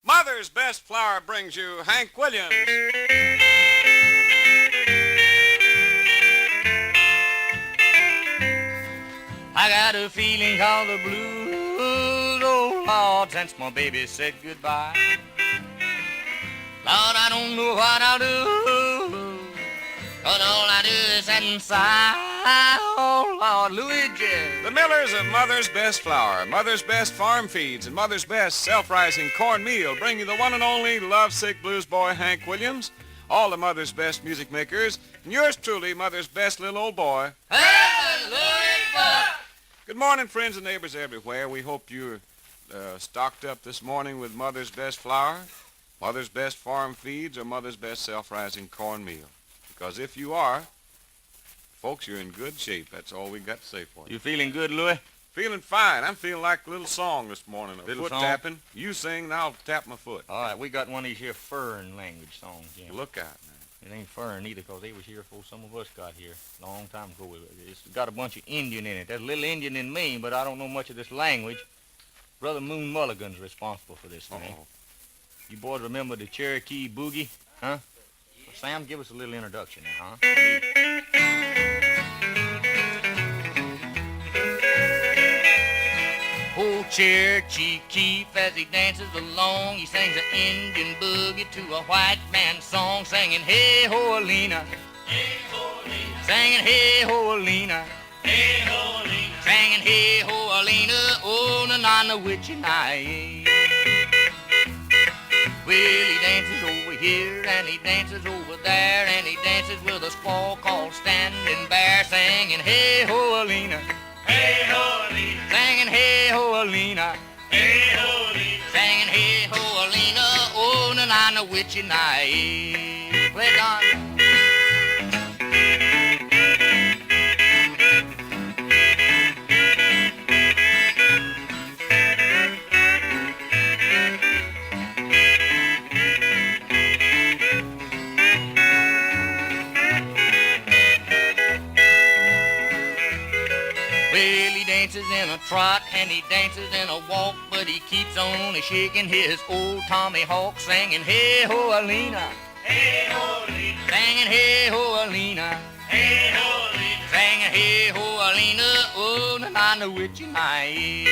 Mother's Best Flour brings you Hank Williams. I got a feeling called the blues, oh Lord, since my baby said goodbye. Lord, I don't know what I'll do, but all I do is sit and sigh. Oh Lord, Luigi. The millers of Mother's Best Flour, Mother's Best Farm Feeds, and Mother's Best Self-Rising Cornmeal bring you the one and only lovesick blues boy, Hank Williams, all the Mother's Best music makers, and yours truly, Mother's Best little old boy. Good morning, friends and neighbors everywhere. We hope you're stocked up this morning with Mother's Best Flour, Mother's Best Farm Feeds, or Mother's Best Self-Rising Cornmeal. Because if you are, folks, you're in good shape. That's all we got to say for you. You feeling good, Louie? Feeling fine. I'm feeling like a little song this morning. A Little foot song? tapping. You sing, and I'll tap my foot. All right, we got one of these here foreign language songs, Jim. Look out, man. It ain't foreign either, because they was here before some of us got here a long time ago. It's got a bunch of Indian in it. There's a little Indian in me, but I don't know much of this language. Brother Moon Mulligan's responsible for this thing. Uh-oh. You boys remember the Cherokee Boogie, huh? Well, Sam, give us a little introduction now, huh? Oh, Cherokee Keefe, as he dances along, he sings an Indian boogie to a white man's song, singing, hey, ho, Alina. Hey, ho, Alina. Singing, hey, ho, Alina. Hey, ho, Alina. Singing, hey, ho, Alina. Oh, na-na-na, witchy night. Well, he dances over here, and he dances over there, and he dances with a squaw called Standing Bear, singing, hey, ho, Alina. Hey, ho, Alina. Singing, hey, ho, Alina. Hey, ho, Alina. Singing, hey, ho, Alina. Oh, na-na-na, witchy night. Play it on. Well, he dances in a trot and he dances in a walk, but he keeps on shaking his old Tommy Hawk, singing, hey, ho, Alina. Hey, ho, Alina. Singing, hey, ho, Alina. Hey, ho, Alina. Singing, hey, ho, Alina. Oh, na-na-na, witchy night.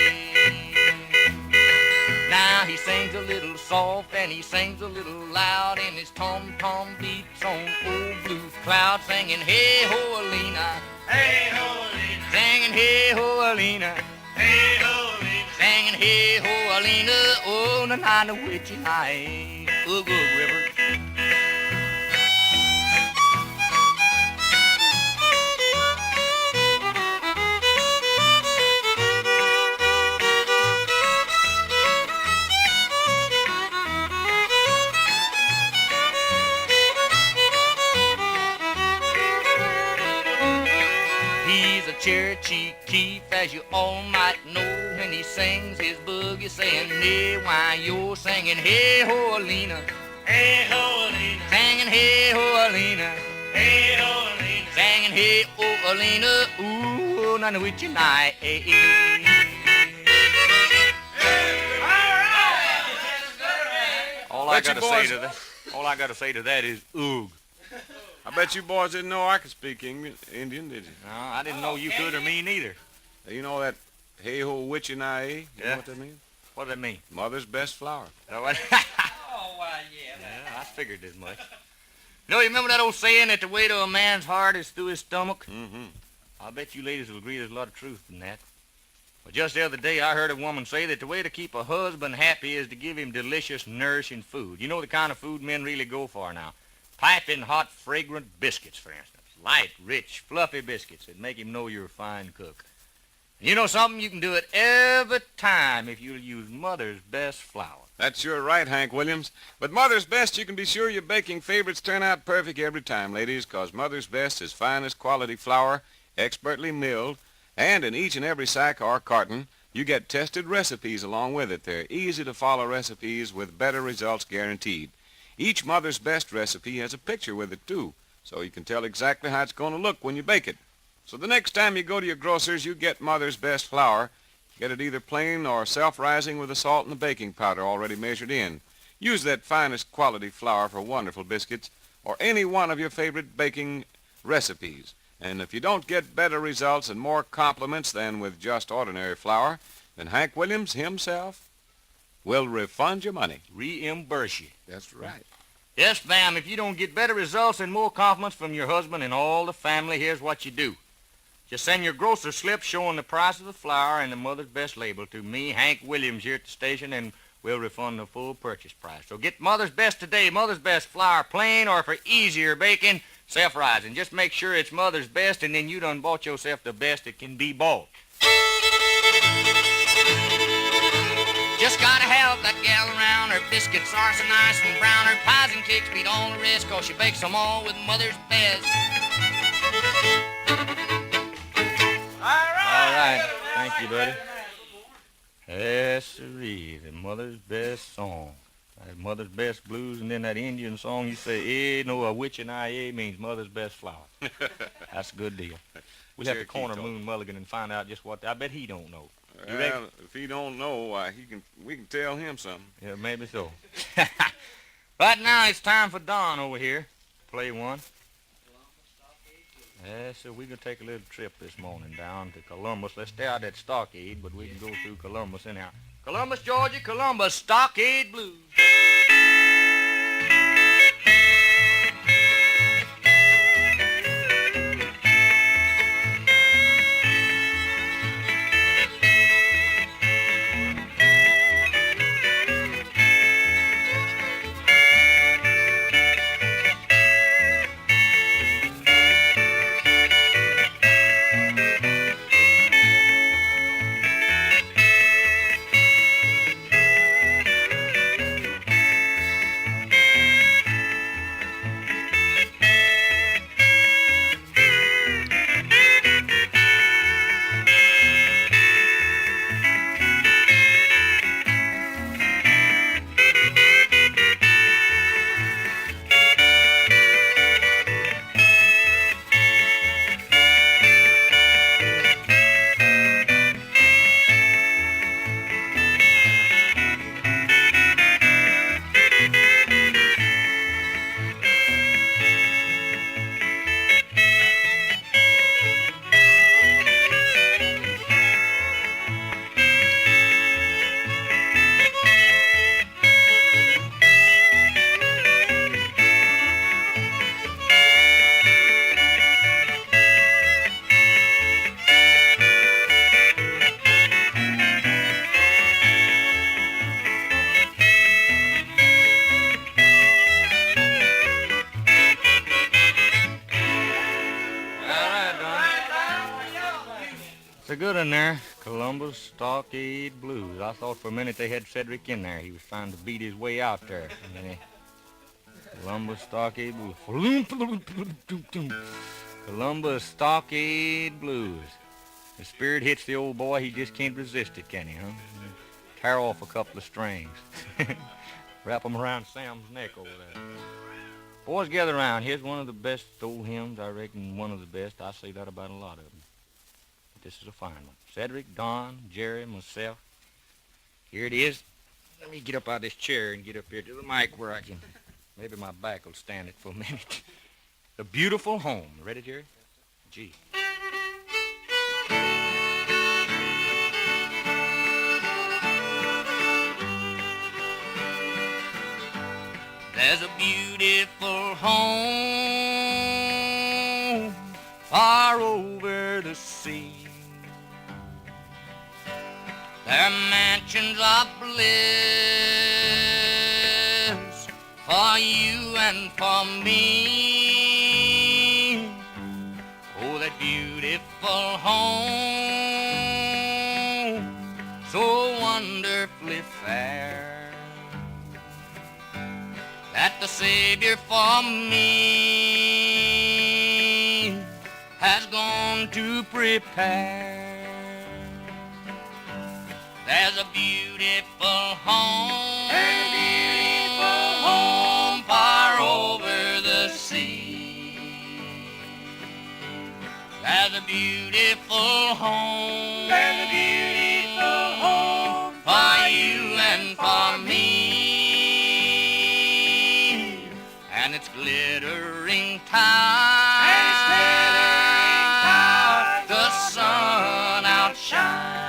Now he sings a little soft and he sings a little loud, and his tom-tom beats on old blue cloud, singing, hey, ho, Alina. Hey, ho, Alina. Singing, hey, ho, Alina. Hey, ho, Alina. Singing, hey, ho, Alina. Oh, na-na-na, witchy night. Oh, good, River. He's a Cherokee Keefe, as you all might know, when he sings his boogie, saying, hey, why you're singing, hey, ho, Alina. Hey, ho, Alina. Singing, hey, ho, Alina. Hey, ho, Alina. Singing, hey, oh, Alina. Ooh, na-na, witchy night. All I gotta say to that is, oog. I bet you boys didn't know I could speak Indian, did you? No, I didn't know you could or me neither. You know that hey-ho witchy night, eh? You know Yeah. what that means? What does that mean? Mother's Best Flour. Oh, why, yeah, I figured as much. You remember that old saying that the way to a man's heart is through his stomach? Mm-hmm. I bet you ladies will agree there's a lot of truth in that. But just the other day, I heard a woman say that the way to keep a husband happy is to give him delicious, nourishing food. You know the kind of food men really go for now? Piping hot, fragrant biscuits, for instance. Light, rich, fluffy biscuits that make him know you're a fine cook. And you know something? You can do it every time if you'll use Mother's Best Flour. That's sure right, Hank Williams. But Mother's Best, you can be sure your baking favorites turn out perfect every time, ladies, because Mother's Best is finest quality flour, expertly milled, and in each and every sack or carton, you get tested recipes along with it. They're easy-to-follow recipes with better results guaranteed. Each Mother's Best recipe has a picture with it, too, so you can tell exactly how it's going to look when you bake it. So the next time you go to your grocer's, you get Mother's Best flour. Get it either plain or self-rising with the salt and the baking powder already measured in. Use that finest quality flour for wonderful biscuits or any one of your favorite baking recipes. And if you don't get better results and more compliments than with just ordinary flour, then Hank Williams himself will refund your money. Reimburse you. That's right. Yes, ma'am, if you don't get better results and more compliments from your husband and all the family, here's what you do. Just send your grocer's slip showing the price of the flour and the Mother's Best label to me, Hank Williams, here at the station, and we'll refund the full purchase price. So get Mother's Best today. Mother's Best flour, plain or for easier baking, self-rising. Just make sure it's Mother's Best, and then you done bought yourself the best that can be bought. Just gotta help that gal around. Her biscuits are so nice and brown. Her pies and cakes beat all the rest, 'cause she bakes them all with Mother's Best. All right. Thank you, buddy. Yes, sirree, the Mother's Best song. That Mother's Best blues, and then that Indian song, you say, eh, no, a witch and I, means Mother's Best flour. That's a good deal. We'll have to corner Moon Mulligan and find out just what, I bet he don't know. Well, if he don't know, we can tell him something. Yeah, maybe so. Right now, it's time for Don over here to play one. Yeah, so we're going to take a little trip this morning down to Columbus. Let's stay out at Stockade, but we can go through Columbus anyhow. Columbus, Georgia, Columbus, Stockade Blues. It's a good one there. Columbus Stockade Blues. I thought for a minute they had Cedric in there. He was trying to beat his way out there. Columbus Stockade Blues. Columbus Stockade Blues. The spirit hits the old boy, he just can't resist it, can he, huh? Tear off a couple of strings. Wrap them around Sam's neck over there. Boys, gather around. Here's one of the best old hymns, I reckon one of the best. I say that about a lot of them. This is a fine one. Cedric, Don, Jerry, myself. Here it is. Let me get up out of this chair and get up here to the mic where I can... Maybe my back will stand it for a minute. The Beautiful Home. Ready, Jerry? Gee. There's a beautiful home far over the sea. There are mansions of bliss for you and for me. Oh, that beautiful home, so wonderfully fair, that the Savior for me has gone to prepare. There's a beautiful home, far over the sea. There's a beautiful home, for you and for me. and its glittering towers, the sun outshines,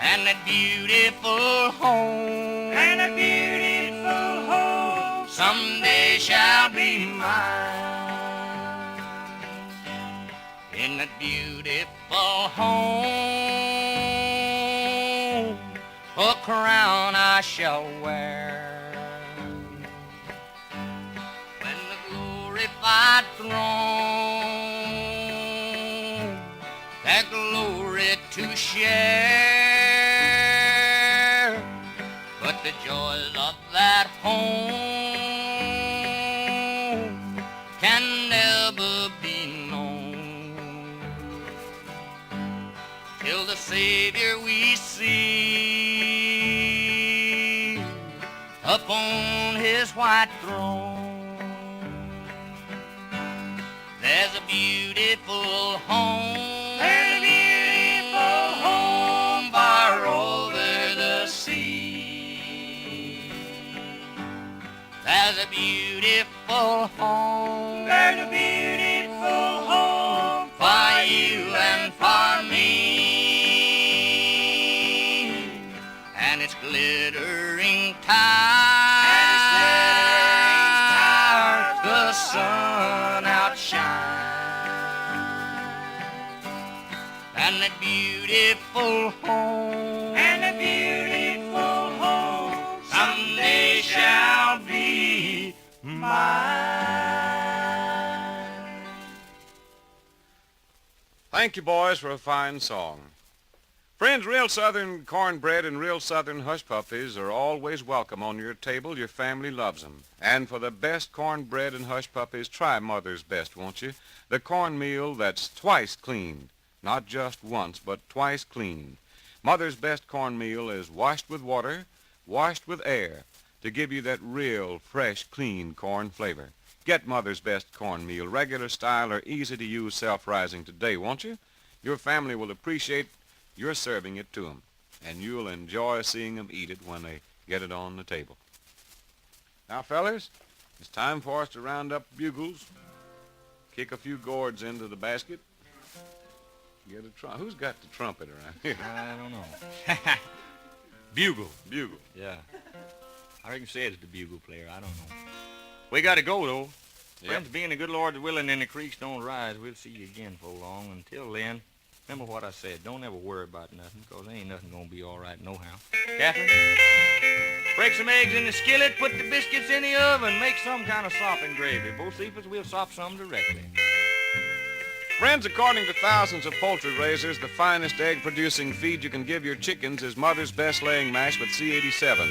and that beautiful home, someday shall be mine. In that beautiful home, a crown I shall wear. When the glorified throne, that glory to share, but the joys of that home can never be known till the Savior we see upon his white throne. There's a beautiful home, far over the sea. There's a beautiful home, for you and for me, and it's glittering towers, the sun outshines, and that beautiful home, someday shall be mine. Thank you, boys, for a fine song. Friends, real Southern cornbread and real Southern hush puppies are always welcome on your table. Your family loves them. And for the best cornbread and hush puppies, try Mother's Best, won't you? The cornmeal that's twice cleaned. Not just once, but twice cleaned. Mother's Best cornmeal is washed with water, washed with air, to give you that real, fresh, clean corn flavor. Get Mother's Best cornmeal, regular style or easy to use, self-rising today, won't you? Your family will appreciate your serving it to them, and you'll enjoy seeing them eat it when they get it on the table. Now, fellers, it's time for us to round up bugles, kick a few gourds into the basket, get a Who's got the trumpet around here? I don't know. Bugle. Bugle. Yeah. I reckon say it's the bugle player. I don't know. We got to go, though. Yep. Friends, being the good Lord willing and the creeks don't rise, we'll see you again for long. Until then, remember what I said. Don't ever worry about nothing, because there ain't nothing going to be all right nohow. Catherine, break some eggs in the skillet, put the biscuits in the oven, make some kind of sopping gravy. Bocephus, we'll sop some directly. Friends, according to thousands of poultry raisers, the finest egg-producing feed you can give your chickens is Mother's Best Laying Mash with C87.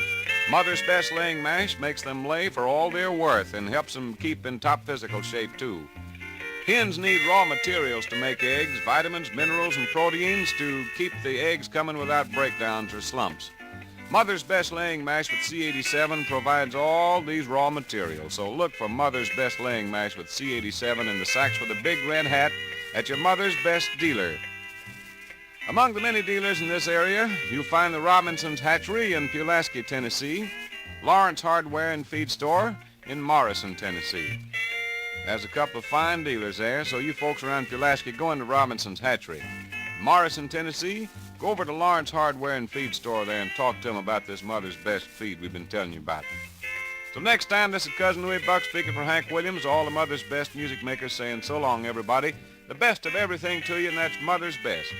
Mother's Best Laying Mash makes them lay for all they're worth and helps them keep in top physical shape, too. Hens need raw materials to make eggs, vitamins, minerals, and proteins to keep the eggs coming without breakdowns or slumps. Mother's Best Laying Mash with C87 provides all these raw materials, so look for Mother's Best Laying Mash with C87 in the sacks with a big red hat at your Mother's Best dealer. Among the many dealers in this area, you'll find the Robinson's Hatchery in Pulaski, Tennessee, Lawrence Hardware and Feed Store in Morrison, Tennessee. There's a couple of fine dealers there, so you folks around Pulaski, go into Robinson's Hatchery. Morrison, Tennessee, go over to Lawrence Hardware and Feed Store there and talk to them about this Mother's Best feed we've been telling you about. Till next time, this is Cousin Louie Buck speaking for Hank Williams, all the Mother's Best music makers saying so long, everybody. The best of everything to you, and that's Mother's Best.